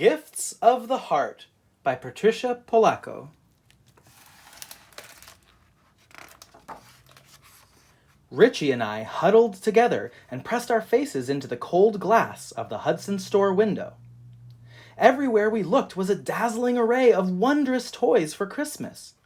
Gifts of the Heart by Patricia Polacco. Richie and I huddled together and pressed our faces into the cold glass of the Hudson store window. Everywhere we looked was a dazzling array of wondrous toys for Christmas.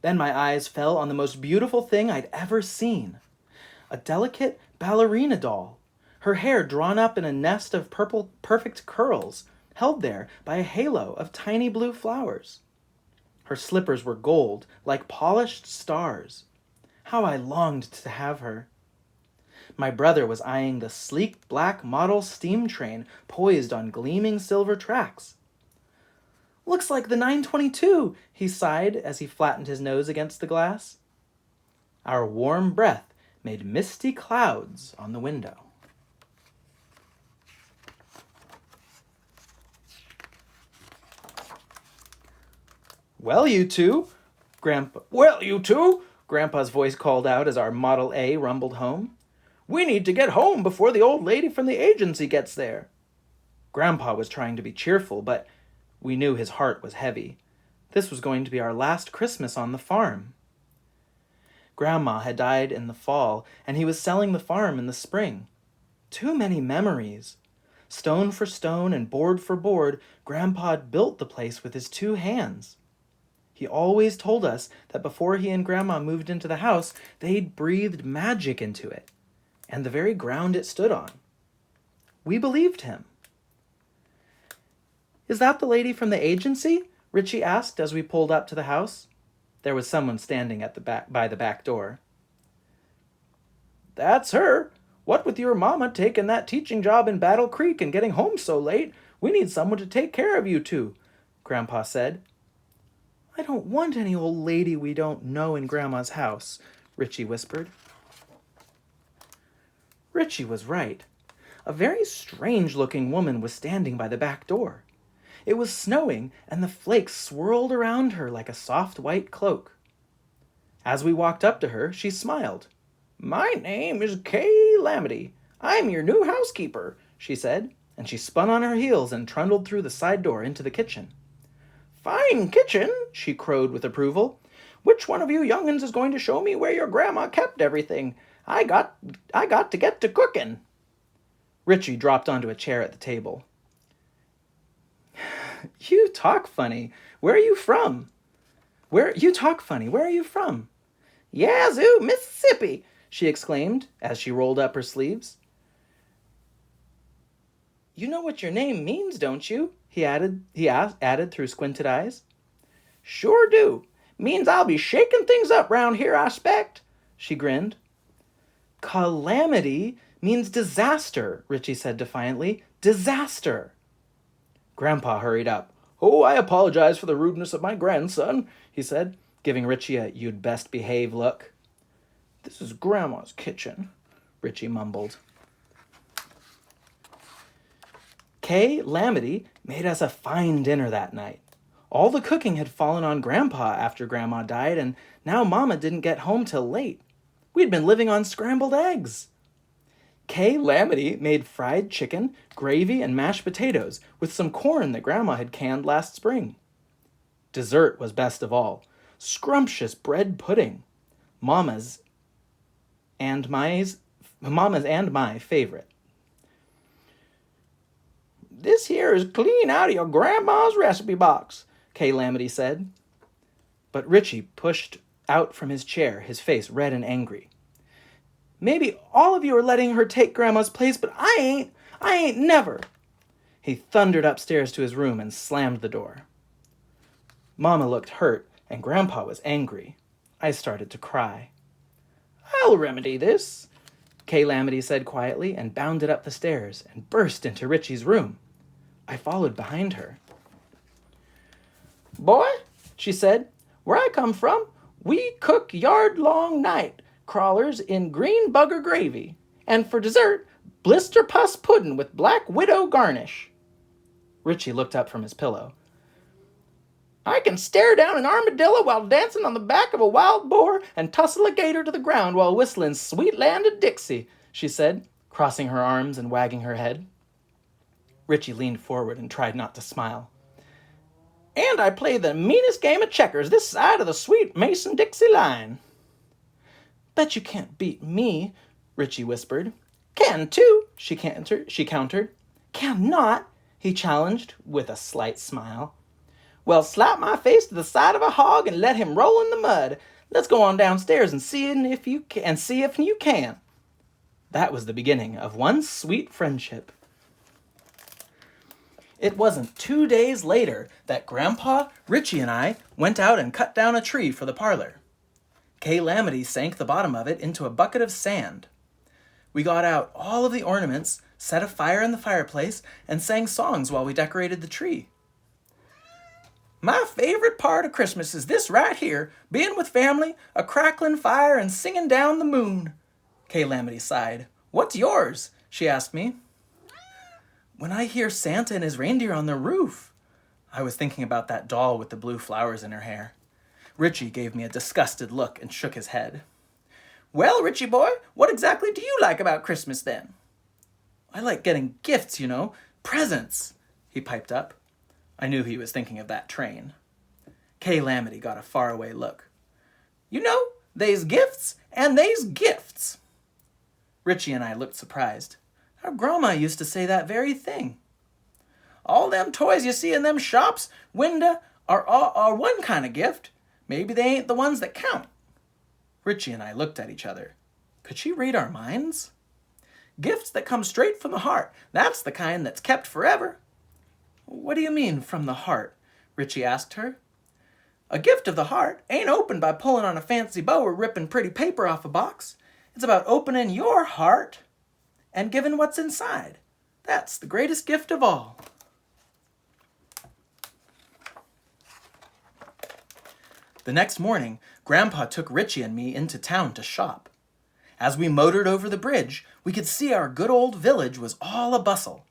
Then my eyes fell on the most beautiful thing I'd ever seen. A delicate ballerina doll, her hair drawn up in a nest of purple perfect curls, held there by a halo of tiny blue flowers. Her slippers were gold, like polished stars. How I longed to have her. My brother was eyeing the sleek black model steam train poised on gleaming silver tracks. "Looks like the 922, he sighed as he flattened his nose against the glass. Our warm breath made misty clouds on the window. Well, you two, Grandpa's voice called out as our Model A rumbled home. "We need to get home before the old lady from the agency gets there." Grandpa was trying to be cheerful, but we knew his heart was heavy. This was going to be our last Christmas on the farm. Grandma had died in the fall, and he was selling the farm in the spring. Too many memories. Stone for stone and board for board, Grandpa had built the place with his 2 hands. He always told us that before he and Grandma moved into the house, they'd breathed magic into it, and the very ground it stood on. We believed him. "Is that the lady from the agency?" Richie asked as we pulled up to the house. There was someone standing at by the back door. "That's her. What with your mama taking that teaching job in Battle Creek and getting home so late, we need someone to take care of you two," Grandpa said. "I don't want any old lady we don't know in Grandma's house," Richie whispered. Richie was right. A very strange-looking woman was standing by the back door. It was snowing, and the flakes swirled around her like a soft white cloak. As we walked up to her, she smiled. "My name is Kay Lamity. I'm your new housekeeper," she said, and she spun on her heels and trundled through the side door into the kitchen. "Fine kitchen," she crowed with approval. "Which one of you young'uns is going to show me where your grandma kept everything? I got to get to cooking." Richie dropped onto a chair at the table. "You talk funny. Where are you from?" "Yazoo, Mississippi," she exclaimed as she rolled up her sleeves. "You know what your name means, don't you?" he added through squinted eyes. "Sure do. Means I'll be shaking things up round here, I 'spect," she grinned. "Calamity means disaster," Richie said defiantly. "Disaster." Grandpa hurried up. "Oh, I apologize for the rudeness of my grandson," he said, giving Richie a "you'd best behave" look. "This is Grandma's kitchen," Richie mumbled. Kay Lamity made us a fine dinner that night. All the cooking had fallen on Grandpa after Grandma died, and now Mama didn't get home till late. We'd been living on scrambled eggs. Kay Lamity made fried chicken, gravy, and mashed potatoes with some corn that Grandma had canned last spring. Dessert was best of all. Scrumptious bread pudding. Mama's and my favorite. "This here is clean out of your grandma's recipe box," Kay Lamity said. But Richie pushed out from his chair, his face red and angry. "Maybe all of you are letting her take Grandma's place, but I ain't never." He thundered upstairs to his room and slammed the door. Mama looked hurt, and Grandpa was angry. I started to cry. "I'll remedy this," Kay Lamity said quietly, and bounded up the stairs and burst into Richie's room. I followed behind her. "Boy," she said, "where I come from, we cook yard-long night crawlers in green bugger gravy, and for dessert, blister puss pudding with black widow garnish." Richie looked up from his pillow. "I can stare down an armadillo while dancing on the back of a wild boar and tussle a gator to the ground while whistling Sweet Land of Dixie," she said, crossing her arms and wagging her head. Richie leaned forward and tried not to smile. And I play the meanest game of checkers this side of the sweet Mason-Dixie line. Bet you can't beat me, Richie whispered. Can too, she countered. Cannot, he challenged with a slight smile. Well, slap my face to the side of a hog and let him roll in the mud. Let's go on downstairs and see if you can. That was the beginning of one sweet friendship. It wasn't 2 days later that Grandpa, Richie, and I went out and cut down a tree for the parlor. Kay Lamity sank the bottom of it into a bucket of sand. We got out all of the ornaments, set a fire in the fireplace, and sang songs while we decorated the tree. My favorite part of Christmas is this right here, being with family, a crackling fire, and singing down the moon. Kay Lamity sighed. What's yours? She asked me. When I hear Santa and his reindeer on the roof. I was thinking about that doll with the blue flowers in her hair. Richie gave me a disgusted look and shook his head. Well, Richie boy, what exactly do you like about Christmas then? I like getting gifts, presents, he piped up. I knew he was thinking of that train. Kay Lamity got a faraway look. They's gifts and they's gifts. Richie and I looked surprised. Our grandma used to say that very thing. All them toys you see in them shops, window, are one kind of gift. Maybe they ain't the ones that count. Richie and I looked at each other. Could she read our minds? Gifts that come straight from the heart. That's the kind that's kept forever. What do you mean, from the heart? Richie asked her. A gift of the heart ain't opened by pulling on a fancy bow or ripping pretty paper off a box. It's about opening your heart and giving what's inside. That's the greatest gift of all. The next morning, Grandpa took Richie and me into town to shop. As we motored over the bridge, we could see our good old village was all a bustle.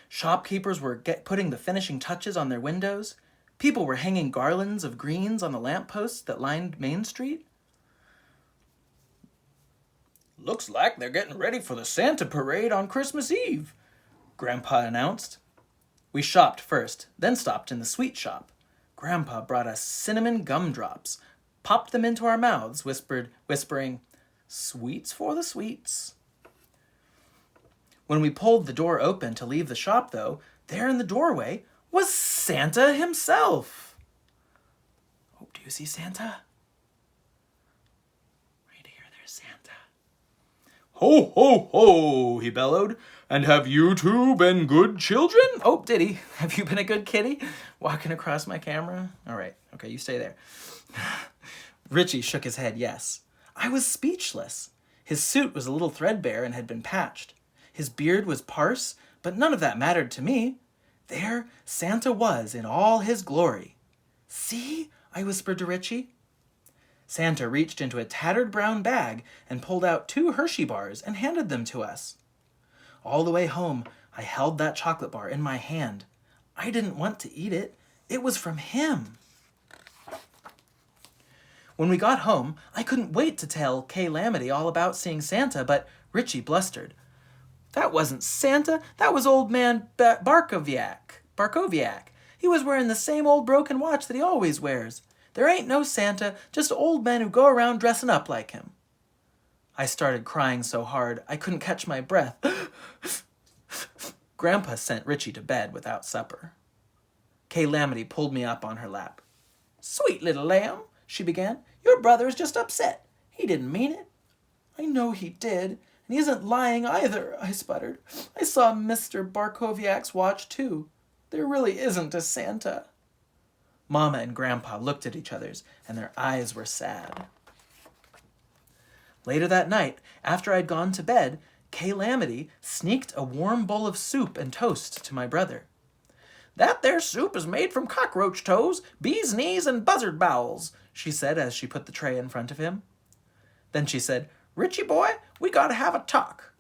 Shopkeepers were putting the finishing touches on their windows. People were hanging garlands of greens on the lampposts that lined Main Street. Looks like they're getting ready for the Santa parade on Christmas Eve, Grandpa announced. We shopped first, then stopped in the sweet shop. Grandpa brought us cinnamon gumdrops, popped them into our mouths, whispering, "Sweets for the sweets." When we pulled the door open to leave the shop, though, there in the doorway was Santa himself. Oh, do you see Santa? Right here, there's Santa. Ho, ho, ho, he bellowed. And have you two been good children? Oh, did he? Have you been a good kitty? Walking across my camera? All right, okay, you stay there. Richie shook his head, yes. I was speechless. His suit was a little threadbare and had been patched. His beard was sparse, but none of that mattered to me. There Santa was in all his glory. See? I whispered to Richie. Santa reached into a tattered brown bag and pulled out 2 Hershey bars and handed them to us. All the way home, I held that chocolate bar in my hand. I didn't want to eat it. It was from him. When we got home, I couldn't wait to tell Kay Lamity all about seeing Santa, but Richie blustered. That wasn't Santa. That was old man Barkoviak. He was wearing the same old broken watch that he always wears. There ain't no Santa, just old men who go around dressing up like him. I started crying so hard I couldn't catch my breath. Grandpa sent Richie to bed without supper. Kay Lamity pulled me up on her lap. Sweet little lamb, she began. Your brother is just upset. He didn't mean it. I know he did, and he isn't lying either, I sputtered. I saw Mr. Barkoviak's watch too. There really isn't a Santa. Mama and Grandpa looked at each other, and their eyes were sad. Later that night, after I'd gone to bed, Kay Lamity sneaked a warm bowl of soup and toast to my brother. That there soup is made from cockroach toes, bee's knees, and buzzard bowels, she said as she put the tray in front of him. Then she said, Richie boy, we gotta have a talk.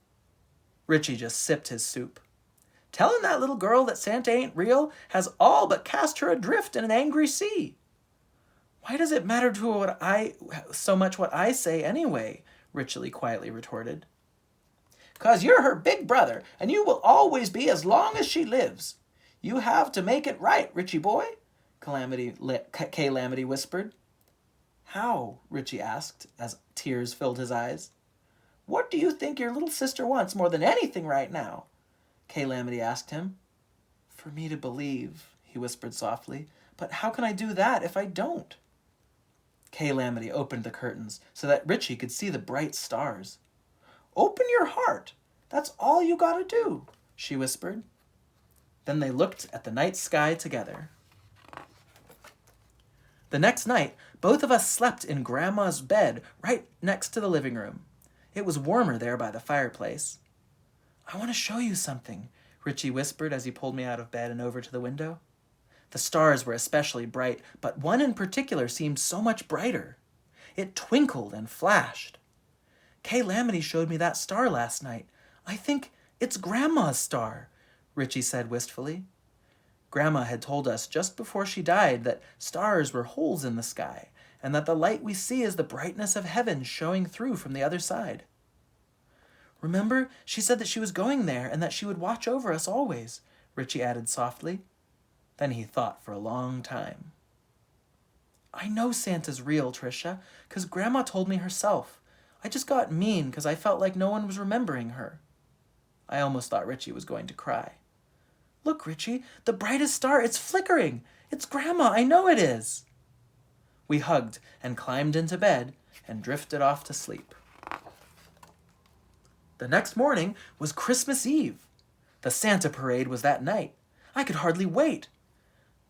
Richie just sipped his soup. Telling that little girl that Santa ain't real has all but cast her adrift in an angry sea. Why does it matter so much what I say anyway? Richie quietly retorted. 'Cause you're her big brother, and you will always be as long as she lives. You have to make it right, Richie boy, Kay Lamity whispered. How? Richie asked, as tears filled his eyes. What do you think your little sister wants more than anything right now? Kay Lamity asked him. For me to believe, he whispered softly. But how can I do that if I don't? Kay Lamity opened the curtains so that Richie could see the bright stars. Open your heart. That's all you gotta do, she whispered. Then they looked at the night sky together. The next night, both of us slept in Grandma's bed right next to the living room. It was warmer there by the fireplace. I want to show you something, Richie whispered as he pulled me out of bed and over to the window. The stars were especially bright, but one in particular seemed so much brighter. It twinkled and flashed. Kay Lamity showed me that star last night. I think it's Grandma's star, Richie said wistfully. Grandma had told us just before she died that stars were holes in the sky, and that the light we see is the brightness of heaven showing through from the other side. Remember, she said that she was going there and that she would watch over us always, Richie added softly. Then he thought for a long time. I know Santa's real, Tricia, 'cause Grandma told me herself. I just got mean 'cause I felt like no one was remembering her. I almost thought Richie was going to cry. Look, Richie, the brightest star, it's flickering. It's Grandma, I know it is. We hugged and climbed into bed and drifted off to sleep. The next morning was Christmas Eve. The Santa parade was that night. I could hardly wait.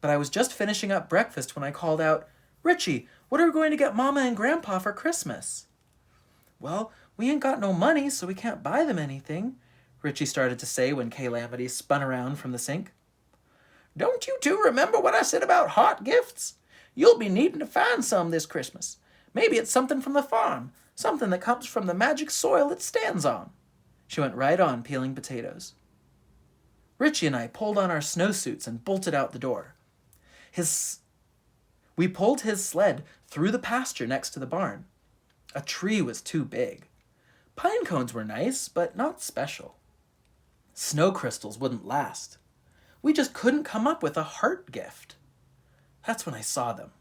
But I was just finishing up breakfast when I called out, Richie, what are we going to get Mama and Grandpa for Christmas? Well, we ain't got no money, so we can't buy them anything, Richie started to say when Kay Lamity spun around from the sink. Don't you two remember what I said about hot gifts? You'll be needing to find some this Christmas. Maybe it's something from the farm, something that comes from the magic soil it stands on. She went right on peeling potatoes. Richie and I pulled on our snowsuits and bolted out the door. We pulled his sled through the pasture next to the barn. A tree was too big. Pine cones were nice, but not special. Snow crystals wouldn't last. We just couldn't come up with a heart gift. That's when I saw them.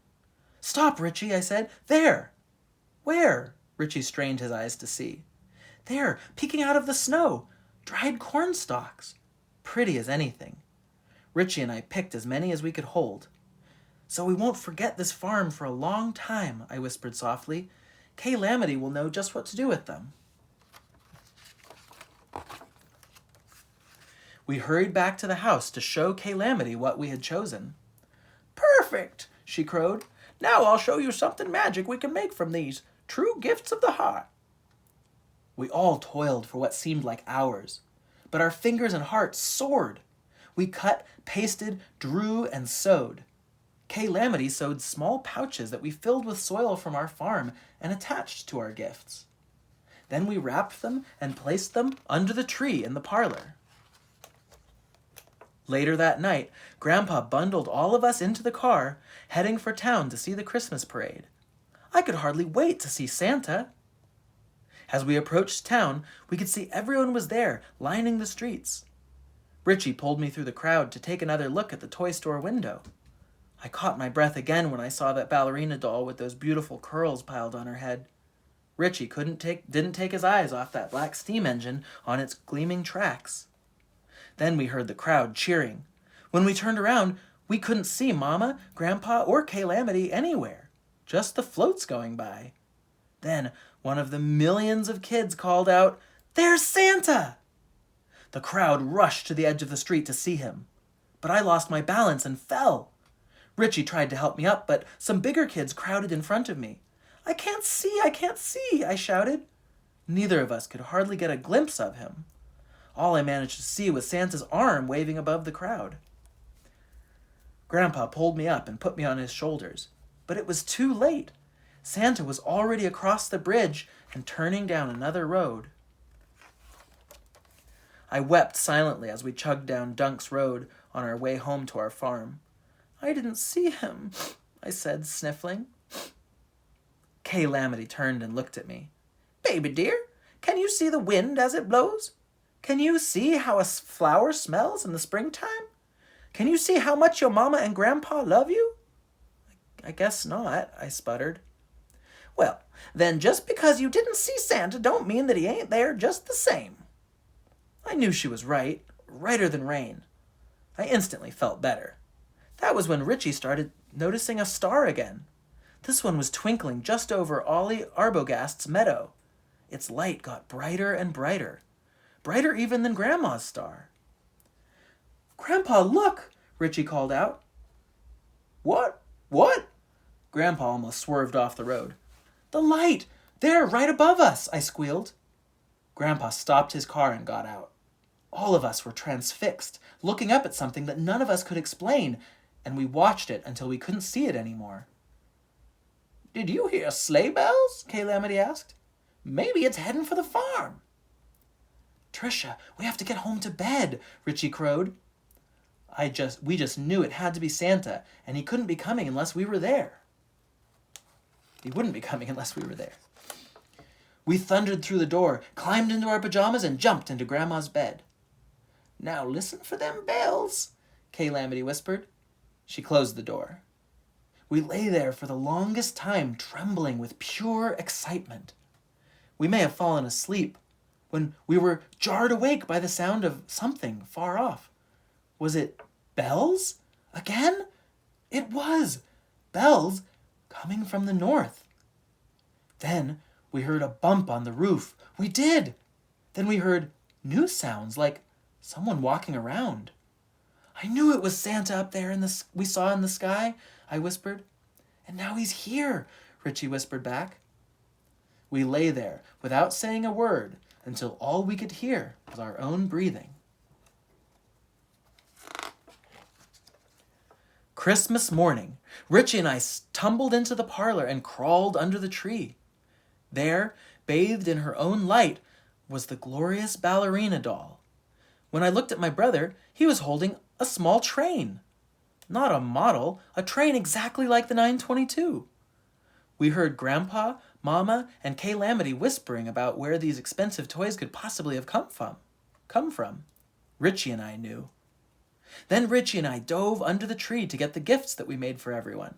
Stop, Richie, I said. There. Where? Richie strained his eyes to see. There, peeking out of the snow. Dried corn stalks. Pretty as anything. Richie and I picked as many as we could hold. So we won't forget this farm for a long time, I whispered softly. Kay Lamity will know just what to do with them. We hurried back to the house to show Kay Lamity what we had chosen. Perfect, she crowed. Now I'll show you something magic we can make from these. True gifts of the heart. We all toiled for what seemed like hours, but our fingers and hearts soared. We cut, pasted, drew, and sewed. Kay Lamity sewed small pouches that we filled with soil from our farm and attached to our gifts. Then we wrapped them and placed them under the tree in the parlor. Later that night, Grandpa bundled all of us into the car, heading for town to see the Christmas parade. I could hardly wait to see Santa. As we approached town, we could see everyone was there, lining the streets. Richie pulled me through the crowd to take another look at the toy store window. I caught my breath again when I saw that ballerina doll with those beautiful curls piled on her head. Richie didn't take his eyes off that black steam engine on its gleaming tracks. Then we heard the crowd cheering. When we turned around, we couldn't see Mama, Grandpa, or Kay Lamity anywhere. Just the floats going by. Then one of the millions of kids called out, There's Santa! The crowd rushed to the edge of the street to see him. But I lost my balance and fell. Richie tried to help me up, but some bigger kids crowded in front of me. I can't see, I shouted. Neither of us could hardly get a glimpse of him. All I managed to see was Santa's arm waving above the crowd. Grandpa pulled me up and put me on his shoulders, but it was too late. Santa was already across the bridge and turning down another road. I wept silently as we chugged down Dunk's Road on our way home to our farm. I didn't see him, I said, sniffling. Kay Lamity turned and looked at me. Baby dear, can you see the wind as it blows? Can you see how a flower smells in the springtime? Can you see how much your mama and grandpa love you?" "I guess not," I sputtered. "Well, then just because you didn't see Santa don't mean that he ain't there just the same." I knew she was right, righter than rain. I instantly felt better. That was when Richie started noticing a star again. This one was twinkling just over Ollie Arbogast's meadow. Its light got brighter and brighter, brighter even than Grandma's star. "Grandpa, look!" Richie called out. "What? What?" Grandpa almost swerved off the road. "The light! There, right above us!" I squealed. Grandpa stopped his car and got out. All of us were transfixed, looking up at something that none of us could explain, and we watched it until we couldn't see it anymore. "Did you hear sleigh bells?" Kay Lamity asked. "Maybe it's heading for the farm." "Tricia, we have to get home to bed," Richie crowed. We just knew it had to be Santa, and he couldn't be coming unless we were there. He wouldn't be coming unless we were there. We thundered through the door, climbed into our pajamas, and jumped into Grandma's bed. "Now listen for them bells," Kay Lamity whispered. She closed the door. We lay there for the longest time, trembling with pure excitement. We may have fallen asleep when we were jarred awake by the sound of something far off. Was it bells? Again? It was! Bells coming from the north. Then we heard a bump on the roof. We did! Then we heard new sounds, like someone walking around. "I knew it was Santa up there we saw in the sky," I whispered. "And now he's here," Richie whispered back. We lay there without saying a word until all we could hear was our own breathing. Christmas morning, Richie and I tumbled into the parlor and crawled under the tree. There, bathed in her own light, was the glorious ballerina doll. When I looked at my brother, he was holding a small train. Not a model, a train exactly like the 922. We heard Grandpa, Mama, and Kay Lamity whispering about where these expensive toys could possibly have come from. Richie and I knew. Then Richie and I dove under the tree to get the gifts that we made for everyone.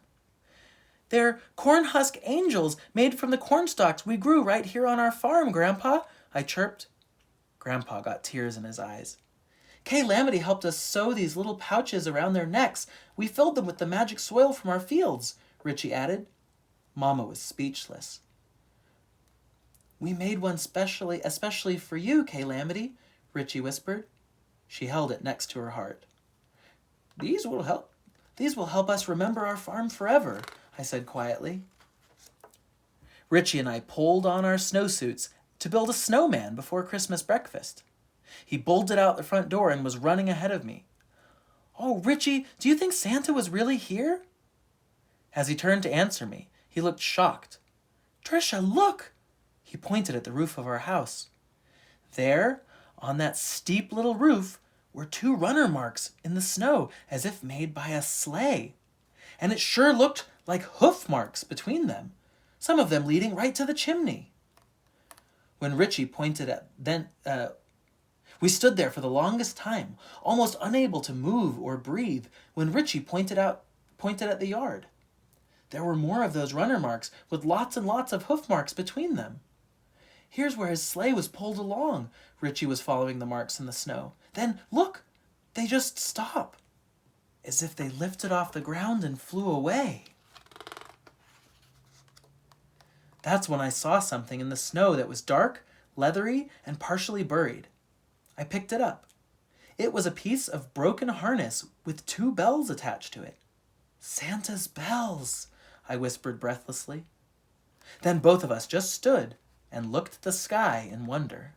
"They're corn husk angels made from the corn stalks we grew right here on our farm, Grandpa," I chirped. Grandpa got tears in his eyes. "Kay Lamity helped us sew these little pouches around their necks. We filled them with the magic soil from our fields," Richie added. Mama was speechless. "We made one especially for you, Kay Lamity," Richie whispered. She held it next to her heart. These will help us remember our farm forever," I said quietly. Richie and I pulled on our snowsuits to build a snowman before Christmas breakfast. He bolted out the front door and was running ahead of me. "Oh, Richie, do you think Santa was really here?" As he turned to answer me, he looked shocked. "Tricia, look!" He pointed at the roof of our house. There, on that steep little roof, were 2 runner marks in the snow, as if made by a sleigh. And it sure looked like hoof marks between them, some of them leading right to the chimney. When Richie pointed at we stood there for the longest time, almost unable to move or breathe, when Richie pointed at the yard. There were more of those runner marks, with lots and lots of hoof marks between them. "Here's where his sleigh was pulled along." Richie was following the marks in the snow. "Then, look, they just stop, as if they lifted off the ground and flew away." That's when I saw something in the snow that was dark, leathery, and partially buried. I picked it up. It was a piece of broken harness with 2 bells attached to it. "Santa's bells," I whispered breathlessly. Then both of us just stood and looked at the sky in wonder.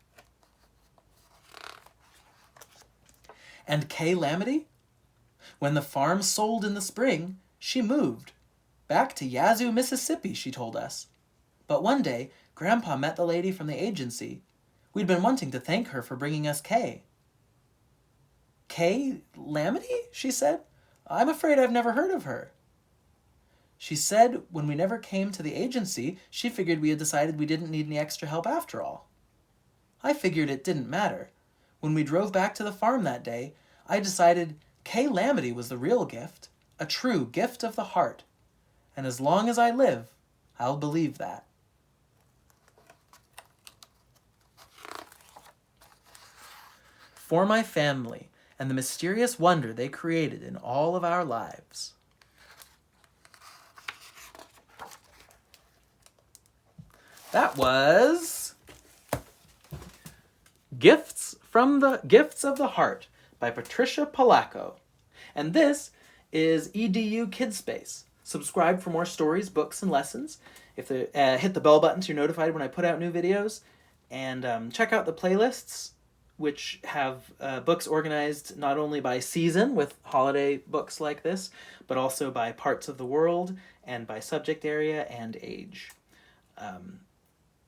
And Kay Lamity? When the farm sold in the spring, she moved. Back to Yazoo, Mississippi, she told us. But one day, Grandpa met the lady from the agency. We'd been wanting to thank her for bringing us Kay. "Kay Lamity?" she said. "I'm afraid I've never heard of her." She said when we never came to the agency, she figured we had decided we didn't need any extra help after all. I figured it didn't matter. When we drove back to the farm that day, I decided Kay Lamity was the real gift, a true gift of the heart. And as long as I live, I'll believe that. For my family and the mysterious wonder they created in all of our lives. That was Gifts of the Heart by Patricia Polacco. And this is EDU Kids Space. Subscribe for more stories, books, and lessons. If hit the bell button so you're notified when I put out new videos. And check out the playlists, which have books organized not only by season with holiday books like this, but also by parts of the world and by subject area and age.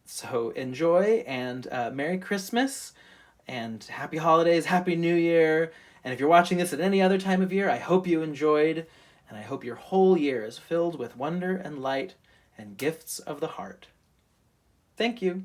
So enjoy, and Merry Christmas, and Happy Holidays, Happy New Year. And if you're watching this at any other time of year, I hope you enjoyed, and I hope your whole year is filled with wonder and light and gifts of the heart. Thank you.